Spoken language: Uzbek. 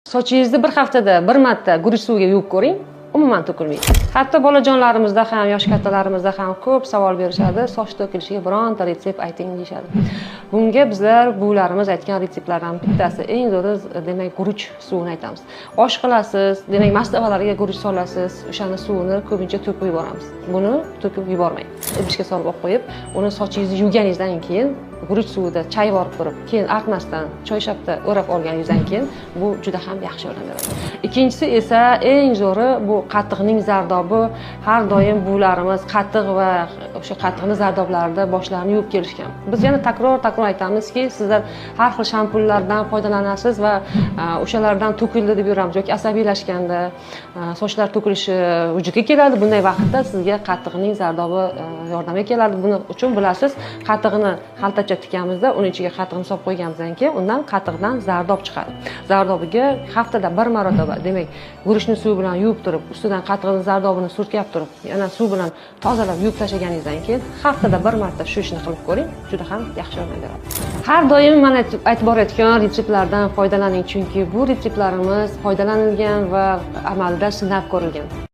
Sochingizni bir haftada bir marta guruch suviga yuvib ko'ring, umuman to'kilmaydi. Hatto bolajonlarimizda ham, yosh kattalarimizda ham ko'p savol berishadi, soch to'kilishiga bironta retsept ayting deyishadi. Bunga bizlar buvilarimiz aytgan retseptlardan bittasi, eng zo'ri demak guruch suvini aytamiz. Osh qilasiz, demak mastavalarga guruch solasiz, o'shani suvini ko'pincha to'kib yuboramiz. Buni to'kib yubormang. Idishga solib olib qo'yib, uni sochingizni yuvganingizdan keyin guruch suvida chayib olib turib, keyin artmasdan choyshabda o'rab olganingizdan keyin bu juda ham yaxshi yordam beradi. Ikkinchisi esa eng zo'ri bu qatiqning zardobi. Har doim buvilarimiz qatiq va o'sha qatiqning zardoblarida boshlarini yuvib kelishgan. Biz yana takror aytamizki, sizlar har xil shampunlardan foydalanasiz va o'shalardan to'kildi deb yuramiz yoki asabiylashganda sochlar to'kilishi vujudga keladi. Bunday vaqtda sizga qatiqning zardobi yordamga keladi. Buning uchun bilasiz, qatiqni xaltacha tikamizda, uning ichiga qatiqni solib qo'yganimizdan keyin undan qatiqdan zardob chiqadi. Zardobiga haftada bir marotaba, demak, guruchni suv bilan yuvib turib, ustidan qatiqning zardobini surkab turib, yana suv bilan tozalab yuvib tashlaganingizdan keyin haftada bir marta shu ishni qilib ko'ring, juda ham yaxshi yordam beradi. Har doim men aytib borayotgan retseptlardan foydalaning, chunki bu retseptlarimiz foydalanilgan va amalda sinab ko'rilgan.